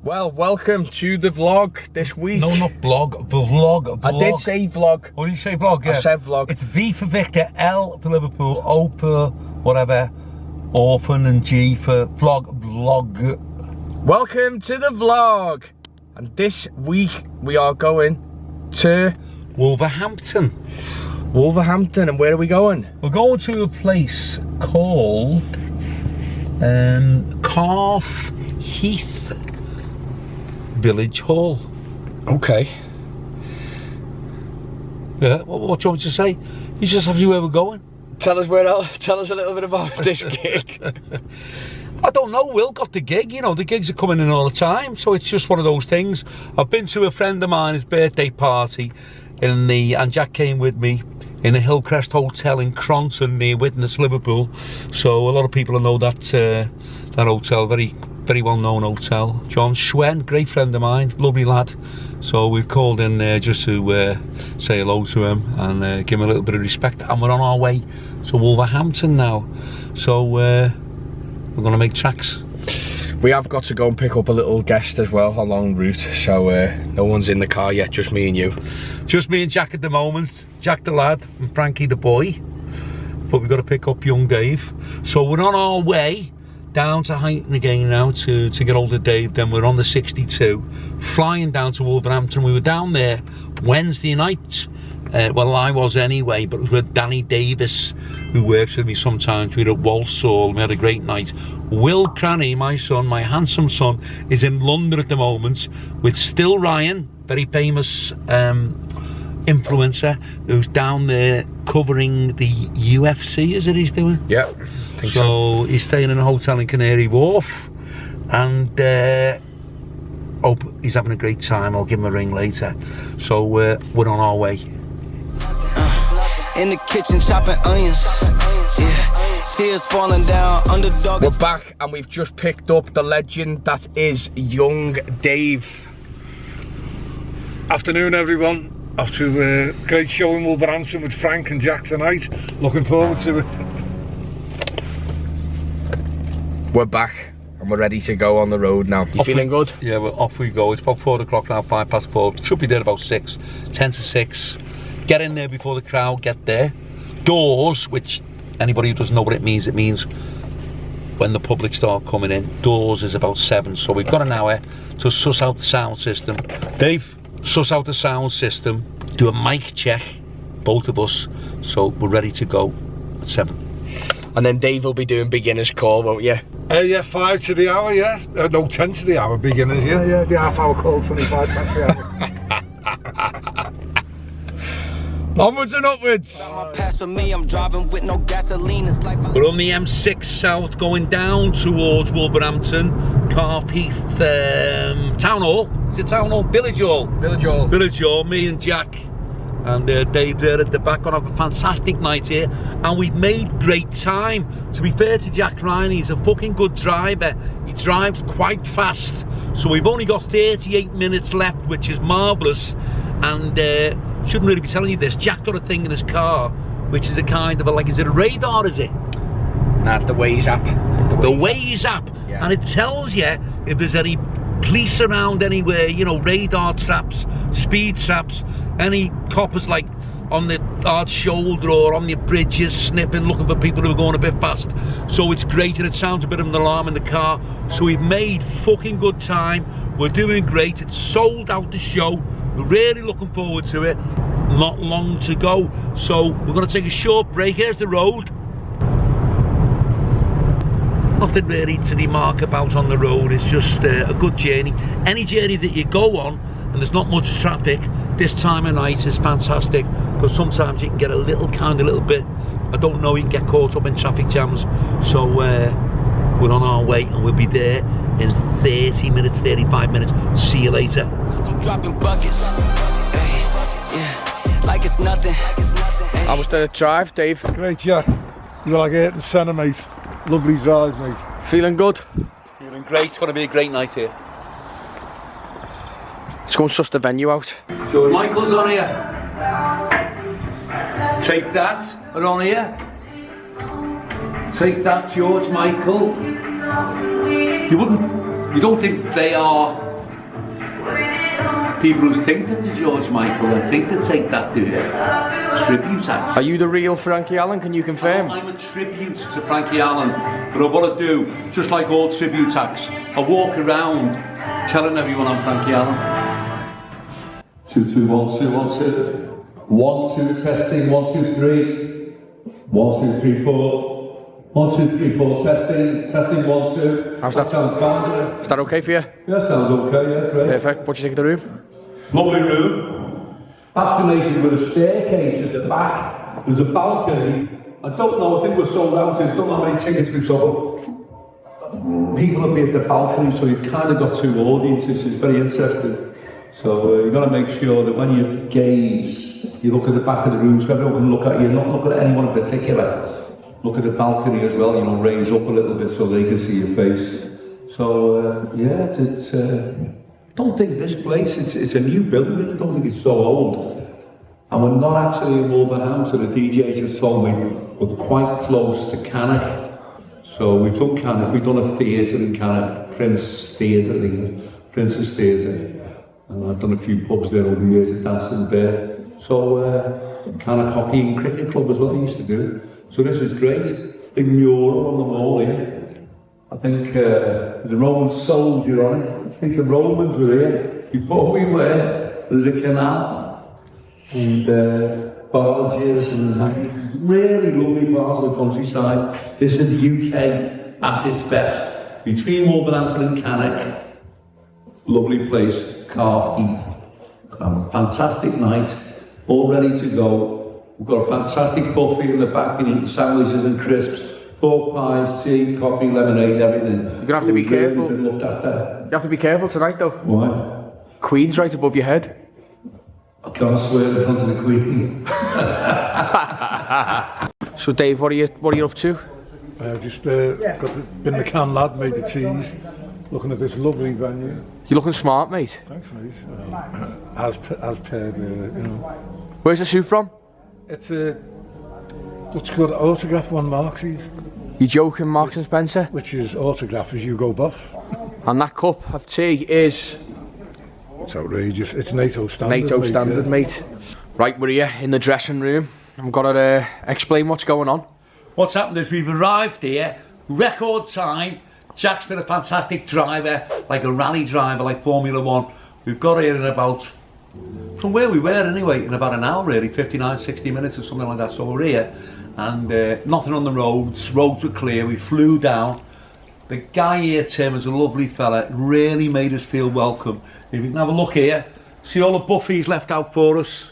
Well, welcome to the vlog this week. No, not blog, vlog. I did say vlog. Oh, you say vlog, yeah? I said vlog. It's V for Victor, L for Liverpool, O for whatever, orphan, and G for vlog. Welcome to the vlog. And this week we are going to Wolverhampton. Wolverhampton, and where are we going? We're going to a place called Calf Heath Village Hall. Okay. Yeah, what do you want me to say? You just have you where we're going. Tell us tell us a little bit about this gig. I don't know, Will got the gig, you know, the gigs are coming in all the time, so it's just one of those things. I've been to a friend of mine's birthday party and Jack came with me in the Hillcrest Hotel in Cronton near Widnes, Liverpool. So a lot of people know that hotel, very well known hotel. John Schwen, great friend of mine, lovely lad. So we've called in there just to say hello to him and give him a little bit of respect. And we're on our way to Wolverhampton now. So we're going to make tracks. We have got to go and pick up a little guest as well along route, so no one's in the car yet, just me and you. Just me and Jack at the moment. Jack the lad and Frankie the boy. But we've got to pick up young Dave. So we're on our way down to Heighton again now to get hold of Dave. Then we're on the 62, flying down to Wolverhampton. We were down there Wednesday night. Well, I was anyway, but it was with Danny Davis, who works with me sometimes. We were at Walsall, we had a great night. Will Cranny, my son, my handsome son, is in London at the moment with Still Ryan, very famous influencer, who's down there covering the UFC, is it he's doing? Yeah, I think so. He's staying in a hotel in Canary Wharf, and hope he's having a great time. I'll give him a ring later. So we're on our way. In the kitchen chopping onions, yeah, tears falling down, underdog. We're back and we've just picked up the legend that is young Dave. Afternoon everyone, off to a great show in Wolverhampton with Frank and Jack tonight. Looking forward to it. We're back and we're ready to go on the road now. You feeling good? Yeah, well, off we go. It's about 4 o'clock now, 4:05. Should be there about 6, 10 to 6. Get in there before the crowd get there. Doors, which anybody who doesn't know what it means when the public start coming in. Doors is about 7, so we've got an hour to suss out the sound system. Dave, suss out the sound system, do a mic check, both of us, so we're ready to go at 7. And then Dave will be doing beginner's call, won't you? Yeah, 5 to the hour, yeah. No, 10 to the hour, beginners, yeah, the half hour call, 25 past the hour. Onwards and upwards. Pass for me, I'm driving with no gasoline. It's like We're on the M6 South going down towards Wolverhampton, Calf Heath Town Hall. Is it Town Hall? Village Hall. Village Hall. Village Hall, me and Jack and Dave there at the back. Gonna have a fantastic night here and we've made great time. To be fair to Jack Ryan, he's a fucking good driver. He drives quite fast. So we've only got 38 minutes left, which is marvellous. And shouldn't really be telling you this. Jack got a thing in his car, which is a kind of a, like, is it a radar, is it? Nah, it's the Waze app. The Waze app. Yeah. And it tells you if there's any police around anywhere, you know, radar traps, speed traps, any coppers like on the hard shoulder or on the bridges sniffing, looking for people who are going a bit fast. So it's great, and it sounds a bit of an alarm in the car. So we've made fucking good time. We're doing great. It's sold out the show. We're really looking forward to it. Not long to go. So we're going to take a short break. Here's the road. Nothing really to remark about on the road. It's just a good journey. Any journey that you go on and there's not much traffic this time of night is fantastic, because sometimes you can get a little bit, I don't know, you can get caught up in traffic jams. So we're on our way and we'll be there in 30 minutes, 35 minutes. See you later. I'm dropping buckets. Hey, yeah, like it's nothing. How was the drive, Dave? Great, Jack. You're like 8 and centre, mate. Lovely drive, mate. Feeling good? Feeling great. It's going to be a great night here. Let's go and suss the venue out. George Michael's on here. Take that. We're on here. Take that, George Michael. You don't think they are people who think that the George Michael and think they take that tribute act. Are you the real Frankie Allen? Can you confirm? I'm a tribute to Frankie Allen, but what I do, just like all tribute acts, I walk around telling everyone I'm Frankie Allen. 2 2 1 2 1 2 1 2 testing 1 2 3 1 2 3 4 1 2 3 4 testing 1 2. How's that? Sounds fine. Is that okay for you? Yeah, sounds okay. Yeah, great. Perfect. What do you think of the room? Lovely room. Fascinated with a staircase at the back. There's a balcony. I don't know. I think we're sold out. I don't know how many tickets we've sold. People will be at the balcony, so you've kind of got two audiences. It's very interesting. So you've got to make sure that when you gaze, you look at the back of the room so everyone can look at you, not look at anyone in particular. Look at the balcony as well, you know, raise up a little bit so they can see your face. So yeah, it's don't think this place, it's a new building, I don't think it's so old. And we're not actually in Wolverhampton, the DJ just told me we're quite close to Cannock. So we've done Cannock, we've done a theatre in Cannock, Princess Theatre. And I've done a few pubs there over the years, a dancing there. So Cannock Hockey and Cricket Club as well, I used to do. So this is great. Big mural on the wall here. I think there's a Roman soldier on it. I think the Romans were here before we were. There's a canal and barges and really lovely parts of the countryside. This is the UK at its best. Between Wolverhampton and Cannock, lovely place. Calf Heath. Fantastic night, all ready to go. We've got a fantastic buffet in the back, and eating sandwiches and crisps, pork pies, tea, coffee, lemonade, everything. You're gonna have to be careful. Been looked after. You have to be careful tonight though. Why? Queen's right above your head. I can't swear in front of the Queen. So Dave, what are you up to? Just been the can lad, made the teas, looking at this lovely venue. You're looking smart, mate. Thanks, mate. As per the, you know. Where's the suit from? It's a, what's called autograph on Marx's. You joking, Marks and Spencer? Which is autograph as you go boss. And that cup of tea is... It's outrageous. It's NATO standard. NATO standard, mate. Right, we're here in the dressing room. I've got to explain what's going on. What's happened is we've arrived here, record time. Jack's been a fantastic driver, like a rally driver, like Formula 1. We've got here in about, from where we were anyway, in about an hour really, 59, 60 minutes or something like that. So we're here, and nothing on the roads were clear, we flew down. The guy here, Tim, is a lovely fella, really made us feel welcome. If you can have a look here, see all the buffets left out for us.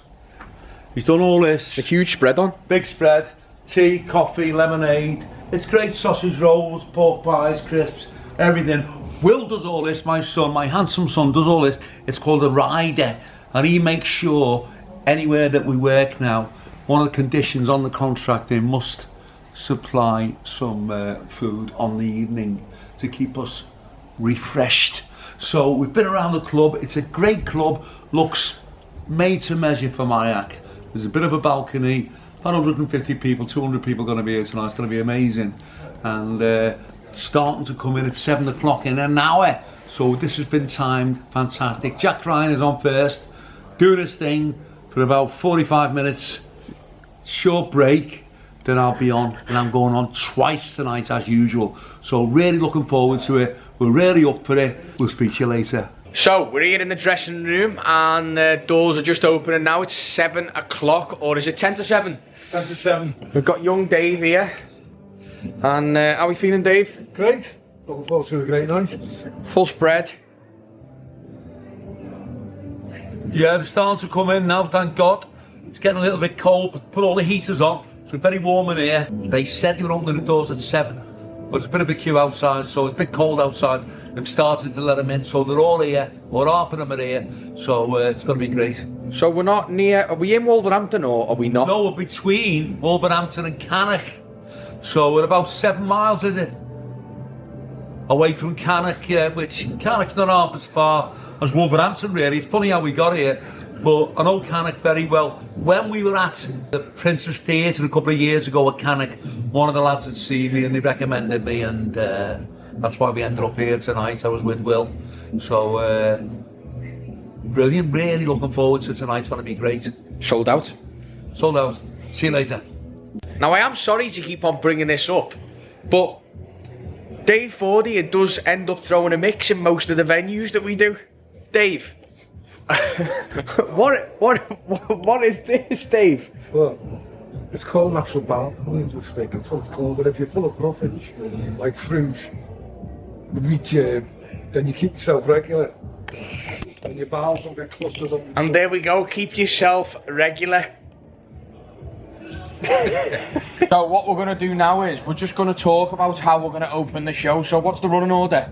He's done all this. A huge spread on. Big spread, tea, coffee, lemonade. It's great, sausage rolls, pork pies, crisps, everything. Will does all this, my son, my handsome son does all this. It's called a rider, and he makes sure anywhere that we work now, one of the conditions on the contract, they must supply some food on the evening to keep us refreshed. So we've been around the club, it's a great club, looks made to measure for my act. There's a bit of a balcony, about 150 people, 200 people going to be here tonight. It's going to be amazing. And starting to come in at 7 o'clock in an hour. So this has been timed fantastic. Jack Ryan is on first, doing his thing for about 45 minutes. Short break, then I'll be on. And I'm going on twice tonight as usual. So really looking forward to it. We're really up for it. We'll speak to you later. So, we're here in the dressing room and doors are just opening now. It's 7 o'clock, or is it 10 to 7? 10 to 7. We've got young Dave here. And how are we feeling, Dave? Great. Looking forward to a great night. Full spread. Yeah, they're starting to come in now, thank God. It's getting a little bit cold, but put all the heaters on. So it's very warm in here. They said they were opening the doors at 7. But it's a bit of a queue outside, so it's a bit cold outside. They've started to let them in, so they're all here, or half of them are here, so it's going to be great. So we're not near, are we in Wolverhampton or are we not? No, we're between Wolverhampton and Cannock. So we're about 7 miles, is it? Away from Cannock, which Cannock's not half as far as Wolverhampton really. It's funny how we got here, but I know Cannock very well. When we were at the Princess Theatre a couple of years ago at Cannock, one of the lads had seen me and they recommended me, and that's why we ended up here tonight. I was with Will. So brilliant. Really looking forward to tonight. It's going to be great. Sold out. Sold out. See you later. Now, I am sorry to keep on bringing this up, but Dave Fordy, it does end up throwing a mix in most of the venues that we do. Dave, what is this, Dave? Well, it's called natural balance. That's what it's called. And if you're full of roughage, like fruit, wheat germ, then you keep yourself regular. And your bowels don't get clustered up. And there we go, keep yourself regular. So what we're going to do now is we're just going to talk about how we're going to open the show. So what's the running order?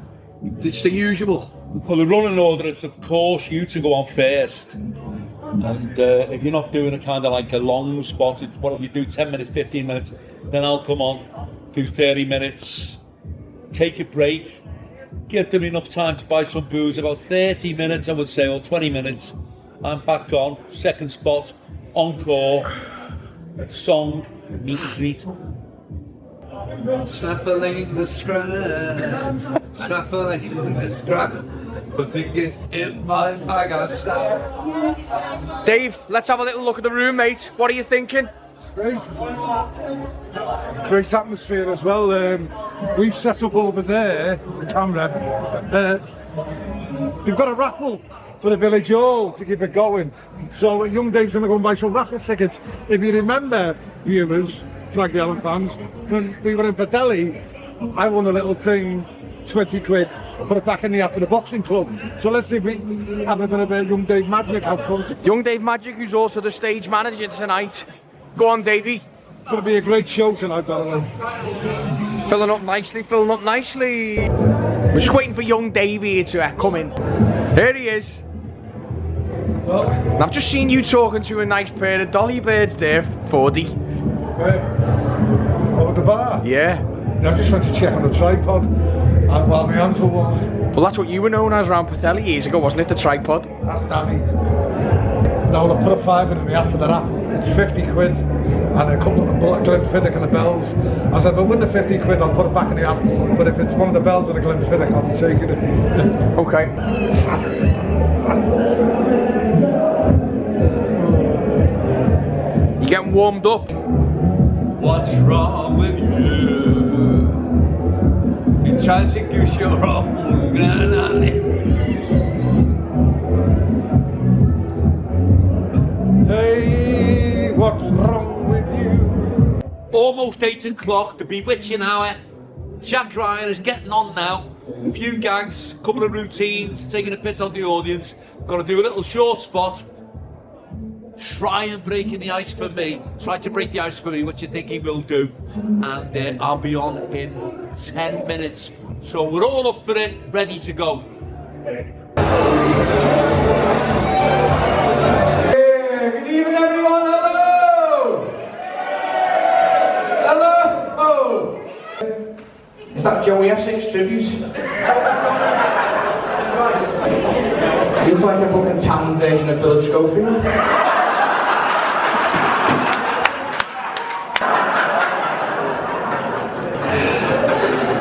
It's the usual. Well, the running order is, of course, you to go on first. And if you're not doing a kind of like a long spot, what if you do 10 minutes, 15 minutes, then I'll come on, do 30 minutes, take a break, give them enough time to buy some booze, about 30 minutes I would say, or 20 minutes, I'm back on, second spot, encore, song, meet and greet. Shuffling the strand, shuffling the strand, putting it in my bag outside. Dave, let's have a little look at the room, mate. What are you thinking? Great. Great atmosphere as well. We've set up over there, the camera. They've got a raffle for the village hall to keep it going. So young Dave's going to go and buy some raffle tickets. If you remember, viewers, Frankie Allen fans, when we were in Padelli, I won a little thing, 20 quid, put it back in the app for the boxing club. So let's see if we have a bit of a Young Dave magic out front. Young Dave Magic, who's also the stage manager tonight. Go on, Davey. It's going to be a great show tonight, by the way. Filling up nicely, filling up nicely. We're just waiting for young Davey to come in. Here he is. And I've just seen you talking to a nice pair of dolly birds there, Fordy. Over the bar? Yeah. I just went to check on the tripod, and while my hands were warm. Well, that's what you were known as around Padelli years ago, wasn't it? The tripod. That's Danny. Now, I put a five in my hat for the raffle. It's 50 quid, and a couple of Glenfiddich and the bells. I said, if I win the 50 quid, I'll put it back in the hat. But if it's one of the bells and a Glenfiddich, I'll be taking it. Okay. You getting warmed up? What's wrong with you? You're trying to goose your own granny. Hey, what's wrong with you? Almost 8 o'clock, the bewitching hour. Jack Ryan is getting on now. A few gags, couple of routines, taking a piss on the audience. Got to do a little short spot. Try and breaking the ice for me. Try to break the ice for me, which you think he will do. And I'll be on in 10 minutes. So we're all up for it, ready to go. Good evening, everyone. Hello. Hello. Is that Joey Essex tribute? You look like a fucking town version of Philip Schofield.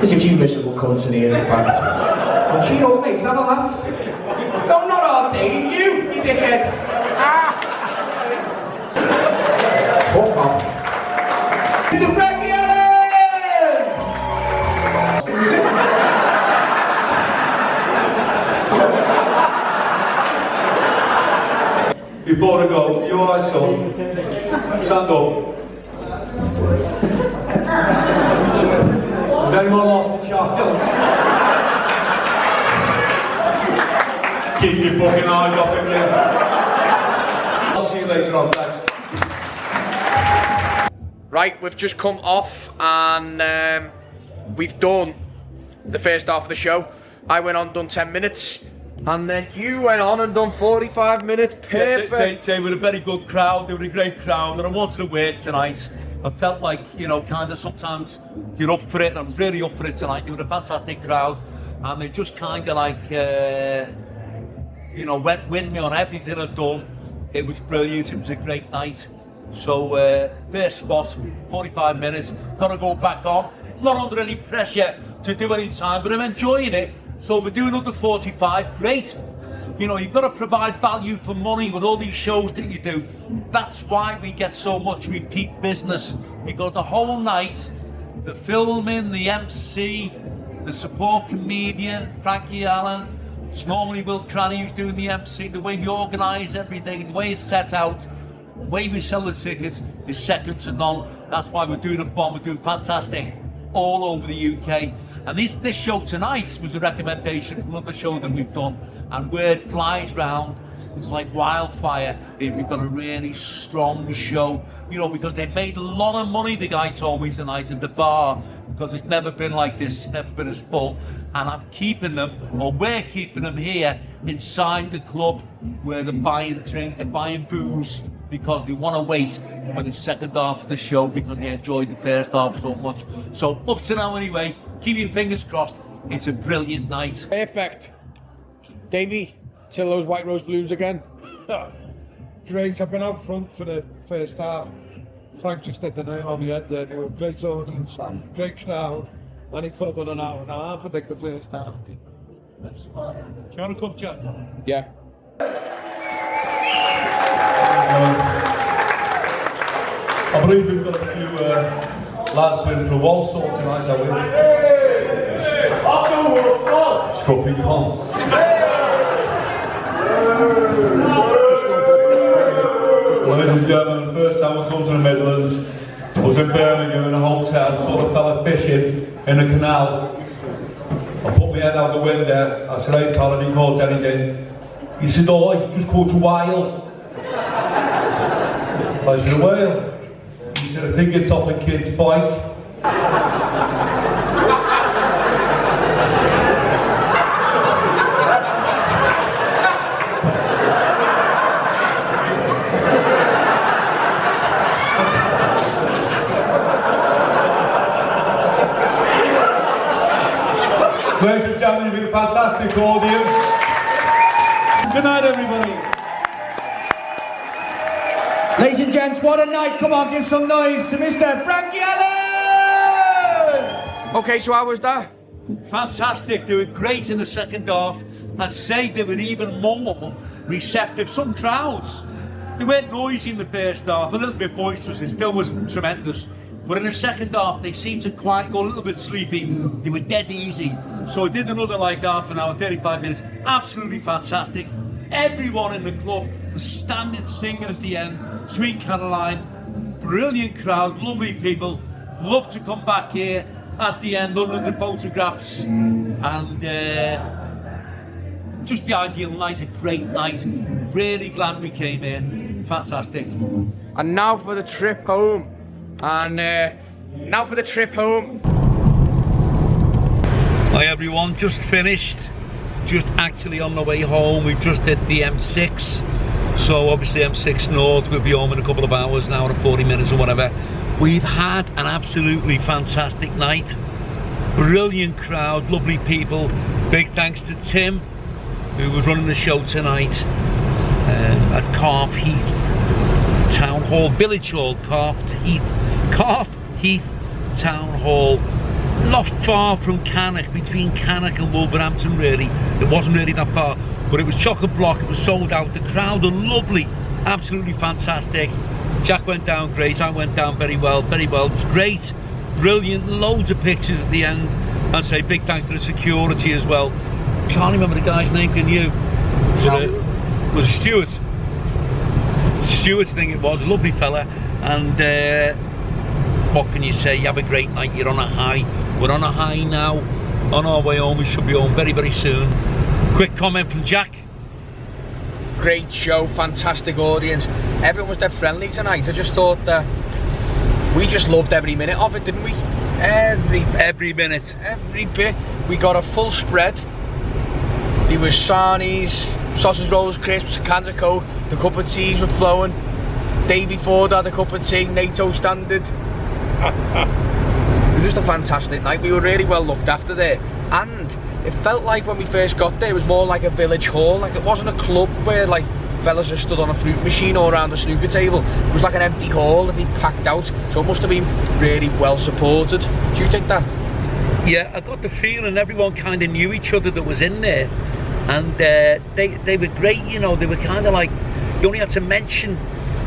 There's a few miserable cunts in here, but you old mates, have a laugh. No, not our Dave, you dickhead. Fuck off. Mr. Frankie Allen! Before I go, you alright, son? Stand up. Has anyone lost a child? Keep your fucking eyes off him, yeah. I'll see you later on, thanks. Right, we've just come off and we've done the first half of the show. I went on and done 10 minutes. And then you went on and done 45 minutes, perfect. They were a very good crowd, they were a great crowd, and I wanted to work tonight. I felt like, you know, kind of sometimes you're up for it, and I'm really up for it tonight. They were a fantastic crowd, and they just kind of like, you know, went with me on everything I'd done. It was brilliant, it was a great night. So, first spot, 45 minutes, gotta go back on. Not under any pressure to do any time, but I'm enjoying it. So we're doing another 45, great. You know, you've got to provide value for money with all these shows that you do. That's why we get so much repeat business, because the whole night, the filming, the MC, the support comedian, Frankie Allen, it's normally Will Cranny who's doing the MC, the way we organise everything, the way it's set out, the way we sell the tickets is second to none. That's why we're doing a bomb, we're doing fantastic all over the UK. And this show tonight was a recommendation from another show that we've done, and word flies round. It's like wildfire if you've got a really strong show, you know, because they made a lot of money, the guy told me tonight at the bar, because it's never been like this, it's never been as full. And I'm keeping them, or we're keeping them here inside the club where they're buying drink, they're buying booze, because they want to wait for the second half of the show because they enjoyed the first half so much. So up to now anyway, keep your fingers crossed, it's a brilliant night. Perfect. Davey, till those white rose balloons again. Great, I've been out front for the first half. Frank just did the nail on the head there. They were a great audience, great crowd, and he could have done an hour and a half, I think, the first half. Do you want to come, Jack? Yeah. I believe we've got a few lads in for a waltz sort tonight, have we? Scruffy cons. Ladies and gentlemen, the first time I come to the Midlands, I was in Birmingham in a hotel, saw a fella fishing in a canal. I put my head out the window, I said, "Hey Colin, he caught anything?" He said, "Oh, I just caught a whale." I said, "A whale?" He said, "I think it's off a kid's bike." Ladies and gentlemen, you've been a fantastic audience. Good night, everybody. Ladies and gents, what a night. Come on, give some noise to Mr. Frankie Allen! Okay, so how was that? Fantastic, they were great in the second half. I'd say they were even more receptive. Some crowds, they weren't noisy in the first half, a little bit boisterous, it still was tremendous. But in the second half, they seemed to quite go a little bit sleepy. They were dead easy. So I did another like half an hour, 35 minutes. Absolutely fantastic. Everyone in the club was standing singing at the end. Sweet Caroline, brilliant crowd, lovely people. Love to come back here at the end under the photographs. And just the ideal night, a great night. Really glad we came here. Fantastic. And now for the trip home. And now for the trip home. Hi everyone, just finished. Just actually on the way home. We've just hit the M6. So obviously M6 North, we'll be home in a couple of hours, an hour and 40 minutes or whatever. We've had an absolutely fantastic night. Brilliant crowd, lovely people. Big thanks to Tim, who was running the show tonight at Calf Heath Town Hall, Village Hall, Calf Heath Town Hall. Not far from Cannock, between Cannock and Wolverhampton really. It wasn't really that far, but it was chock-a-block, it was sold out. The crowd are lovely, absolutely fantastic. Jack went down great, I went down very well. It was great, brilliant, loads of pictures at the end. I'd say big thanks to the security as well. Can't remember the guy's name, can you? Was it Stuart? Stuart, I think it was, a lovely fella. And what can you say? You have a great night, you're on a high. We're on a high now, on our way home. We should be home very, very soon. Quick comment from Jack. Great show, fantastic audience. Everyone was dead friendly tonight. I just thought that we just loved every minute of it, didn't we? Every minute. Every bit. We got a full spread. There was sarnies, sausage rolls, crisps, cans of Coke. The cup of teas were flowing. Davey Ford had a cup of tea, NATO standard. It was just a fantastic night. We were really well looked after there, and it felt like when we first got there it was more like a village hall. Like it wasn't a club where like fellas just stood on a fruit machine or around a snooker table. It was like an empty hall that he packed out, so it must have been really well supported. Do you think that? Yeah, I got the feeling everyone kind of knew each other that was in there. and they were great, you know. They were kind of like, you only had to mention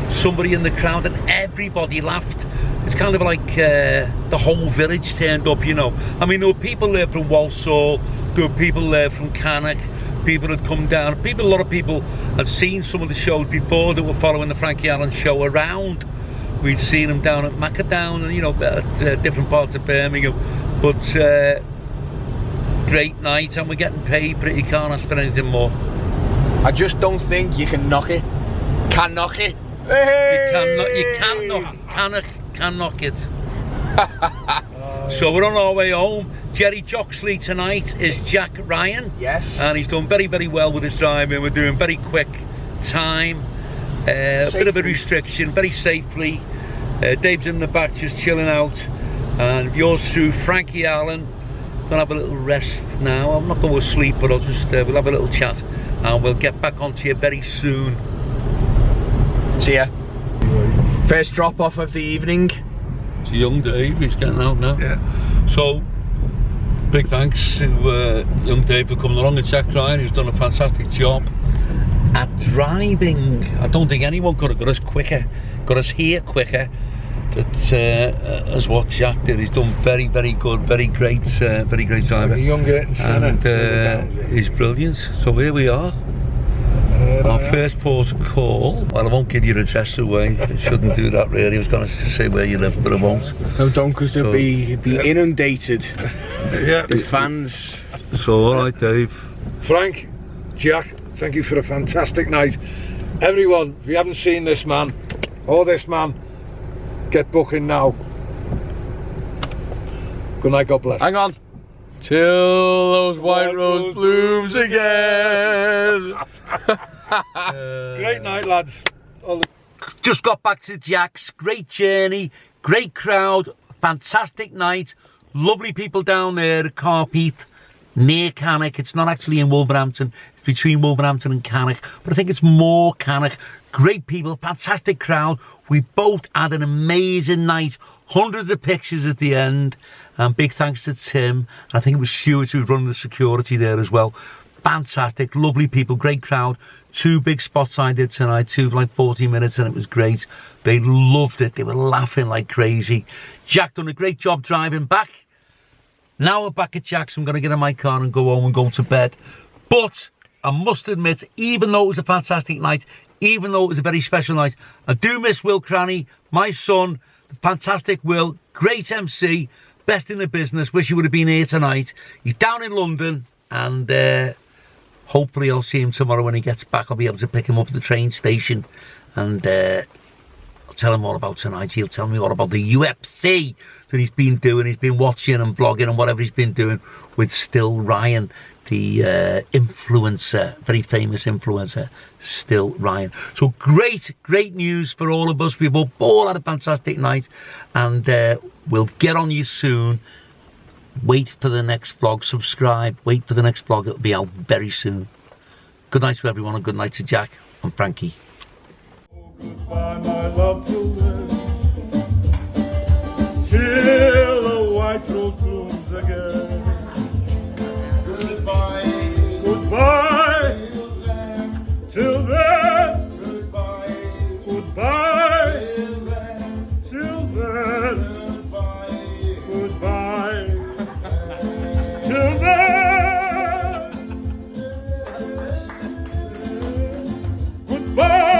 somebody in the crowd and everybody laughed. It's kind of like the whole village turned up, you know. I mean, there were people there from Walsall, there were people there from Cannock, people had come down, a lot of people had seen some of the shows before that were following the Frankie Allen show around. We'd seen them down at Maccadown and, you know, at different parts of Birmingham. But great night, and we're getting paid for it. You can't ask for anything more. I just don't think you can knock it. Can knock it. Hey! Can knock it. So we're on our way home. Jerry Joxley tonight is Jack Ryan. Yes. And he's done very, very well with his driving. We're doing very quick time. A bit of a restriction, very safely. Dave's in the back just chilling out. And yours true, Frankie Allen. Gonna have a little rest now. I'm not going to sleep, but I'll just we'll have a little chat, and we'll get back onto you very soon. See ya. First drop off of the evening. It's young Dave, he's getting out now. Yeah. So, big thanks to young Dave for coming along, and Jack Ryan, who's done a fantastic job at driving. I don't think anyone could have got us quicker, got us here quicker. That as what Jack did. He's done very, very good, very great driver. Younger and he's brilliant. So here we are. Our first port of call. Well, I won't give your address away. I shouldn't do that really. I was going to say where you live, but I won't. No, don't, because they'll be inundated with fans. So, all right, Dave. Frank, Jack, thank you for a fantastic night. Everyone, if you haven't seen this man, or this man, get booking now. Good night, God bless. Hang on. Till those white rose blooms again. Great night, lads. Just got back to Jack's. Great journey, great crowd, fantastic night. Lovely people down there at Carpeet, near Cannock. It's not actually in Wolverhampton. It's between Wolverhampton and Cannock, but I think it's more Cannock. Great people, fantastic crowd. We both had an amazing night. Hundreds of pictures at the end. And big thanks to Tim. I think it was Stuart who was running the security there as well. Fantastic, lovely people, great crowd. 2 big spots I did tonight, 2 for like 40 minutes, and it was great. They loved it. They were laughing like crazy. Jack done a great job driving back. Now we're back at Jack's. I'm going to get in my car and go home and go to bed. But I must admit, even though it was a fantastic night, even though it was a very special night, I do miss Will Cranny, my son, the fantastic Will, great MC, best in the business. Wish he would have been here tonight. He's down in London, and hopefully I'll see him tomorrow when he gets back. I'll be able to pick him up at the train station, and I'll tell him all about tonight. He'll tell me all about the UFC that he's been doing. He's been watching and vlogging and whatever he's been doing with Still Ryan, the influencer, very famous influencer, Still Ryan. So great news for all of us. We've all had a fantastic night, and we'll get on you soon. Wait for the next vlog, subscribe, wait for the next vlog, it'll be out very soon. Good night to everyone, and good night to Jack and Frankie. Goodbye, my love, till then. Till the white rose blooms again. Goodbye. Goodbye. Till then. Goodbye. Goodbye. Till then. Goodbye. Till then. Goodbye.